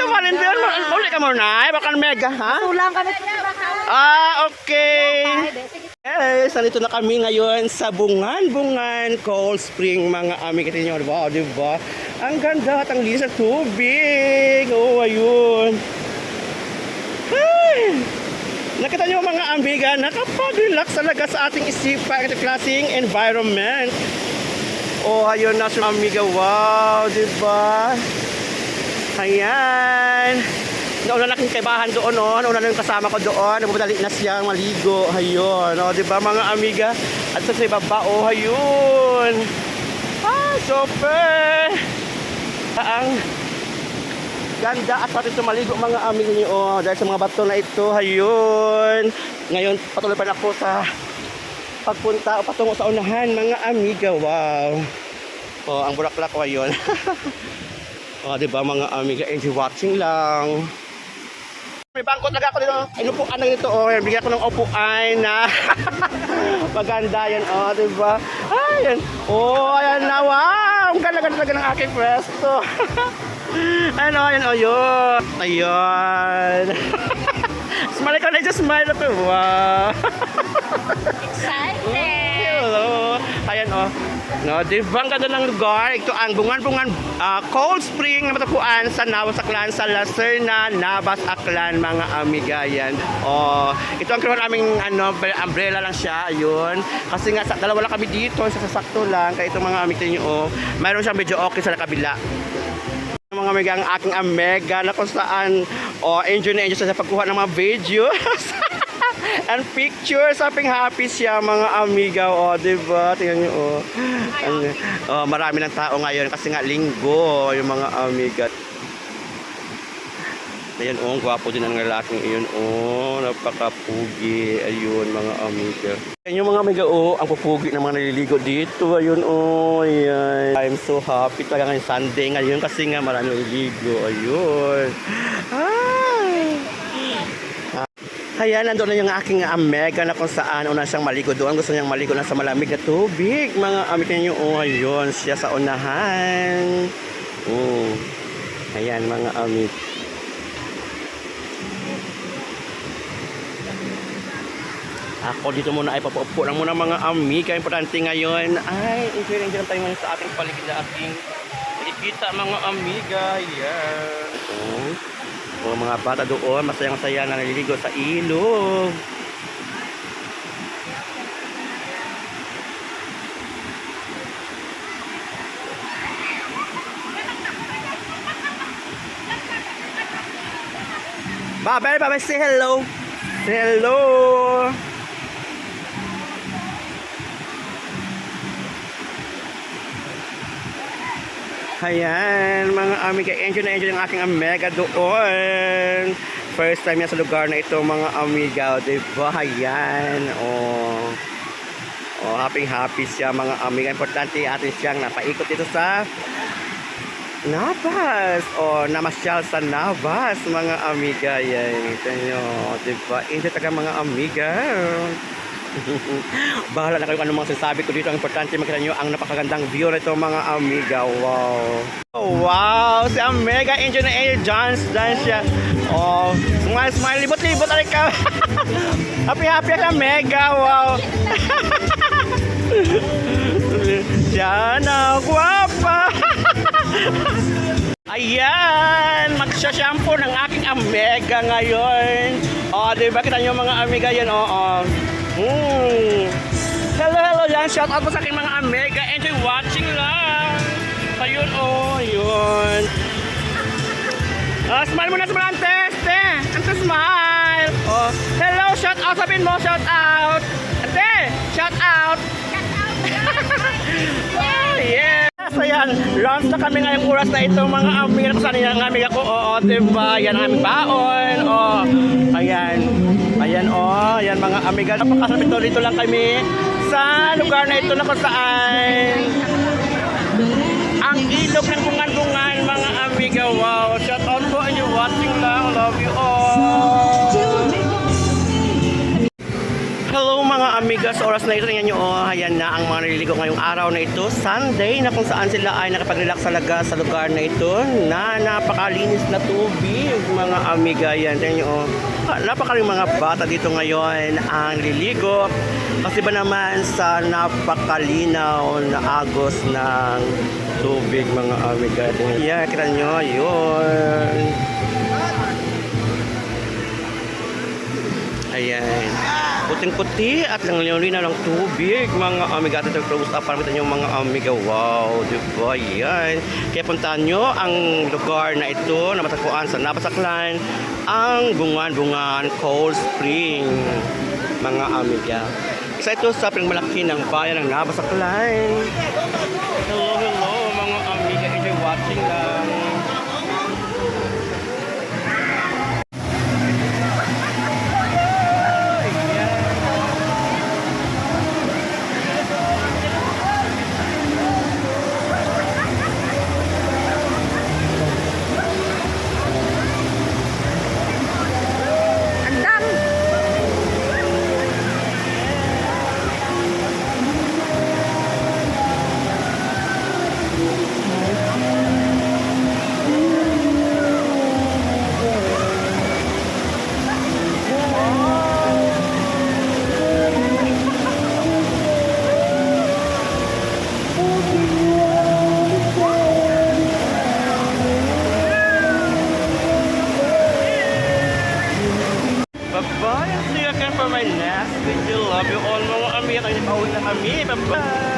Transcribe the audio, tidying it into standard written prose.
Valentin, uli ka muna. Baka mega, ha? Tulang kami. Okay. Yes, nandito na kami ngayon sa Bungan-Bungan Cold Spring, mga aming katinyo. Wow, diba? Ang ganda at ang linis ng tubig. Oh, ayun. Ay! Nakita nyo mga amiga, nakapag-relax talaga sa ating isipan at klaseng environment. Oh, ayun na sa amiga. Wow, diba? Ayan. Nauna na aking kaibahan doon, no? Nauna na yung kasama ko doon. Nagpapadali na siyang maligo. Ayun, no? Diba mga amiga? At sa ibaba, oh, ayun. Ah, super! Ang ganda at pati ito maligo mga amiga niyo, oh. Dahil sa mga bato na ito, ayun. Ngayon, patuloy pa na ako sa pagpunta o patungo sa unahan, mga amiga. Wow. Oh, ang bulaklak ko, ayun. Oh, diba mga amiga? Enjoy watching lang. May bangkot na ako dito. Inupuan na dito. Oh, bigyan ko ng upuan na maganda yan. Oh, diba? Ayan. Oh, ayan na. Wow! Ang ganda talaga ng aking presto. Ano, ayan. Oh, yun. Ayan. Smile ka na. Just smile ako. Wow. Excited. Hello. Ayan, oh. No, diba ang ganda ng lugar? Ito ang Bungan-Bungan Cold Spring na matapuan sa Navas Aklan, sa Lacerna, Navas Aklan, mga amiga yan. Oh, ito ang kinuha naming umbrella lang siya, ayun. Kasi nga dalawa lang kami dito, sasakto lang. Kaya itong mga amiga niyo, oh, mayroon siyang medyo okay sa kabila. Mga amiga, ang aking amiga na kung saan enjoy na enjoy sa pagkuha ng mga videos. And pictures, happy siya mga amiga. O, diba? Tingnan nyo, marami ng tao ngayon kasi nga linggo yung mga amiga. Ayan, ang gwapo din ang lalaking iyon. Napakapugi. Ayun, mga amiga. Ayan yung mga amiga, ang pupugi ng mga naliligo dito. Ayun, ayan. I'm so happy talaga ngayong Sunday ngayon kasi nga marami naliligo. Ayun. Ayan, nandun na yung aking amiga na kung saan una siyang maligo doon. Gusto niyang maligo na sa malamig na tubig. Mga amiga niyo, ayun, siya sa unahan. Ayan, mga amig. Ako dito muna ay papaupo lang muna mga amiga. Importante ngayon ay enjoy lang tayo ngayon sa ating paligid na ating nakikita mga amiga. Yan. Mga bata doon, masayang-masaya na naliligo sa ilog. Bye-bye, say hello. Say hello. Ayan, mga amiga, enjoy na enjoy ang aking amiga doon. First time niya sa lugar na ito, mga amiga, diba? Ayan, happy siya, mga amiga. Importante atin siyang napaikot dito sa Navas. Namasyal sa Navas, mga amiga. Yan, ito nyo, diba? Enjoy talaga, mga amiga. Bahala na kayo kung anong mga sinasabi ko dito. Ang importante makita nyo ang napakagandang view na ito, mga amiga. Wow. Wow, si amiga enjoy na enjoy. Dance siya. Smile, libot-libot aray ka. Happy si amiga. Wow. Siya na guwapa. Ayan, magsha-shampoo ng aking amiga ngayon. Diba kita nyo mga amiga yan, Hello yan. Shout out po sa aking mga amiga. Enjoy watching lang. Ayun, yun. Smile muna sa mga antes, te. Antes, smile. Hello, shout out. Sabihin mo, shout out. Ate, shout out. Yes. Ayan, launch na kami ngayong oras na ito, mga amiga. Kung saan yung amiga ko, diba? Yan ang aming baon. Ayan. Ayan mga amiga. Napakasabit dito lang kami sa lugar na ito na kung saan ang ilog ng Bungan-Bungan, mga amiga. Wow, shout out po and you're watching lang. Love you all. Hello mga amiga. amiga, sa oras na ito, tingnan nyo, oh, ayan na ang mga naliligo ngayong araw na ito. Sunday, na kung saan sila ay nakapag-relax talaga sa lugar na ito na napakalinis na tubig, mga amiga. Yan, tingnan nyo, oh. Napakaling mga bata dito ngayon ang naliligo. Kasi ba naman sa napakalinaw na agos ng tubig, mga amiga. Yan, kita nyo, yun. Ayan. Puting-puti at langlinaw ng tubig, mga amiga. Ito close up para makita nyo, mga amiga. Wow, diba? Yan. Kaya puntahan nyo ang lugar na ito na matagpuan sa Nabasaklan, ang Bungan-Bungan Cold Spring, mga amiga. Isa ito sa pinagmalaki ng bayan ng Nabasaklan. Hello, hello, mga amiga. Enjoy watching lang. Bye-bye. See you again for my next video. Love you all, mga amiga. Pauwi na kami. Bye-bye.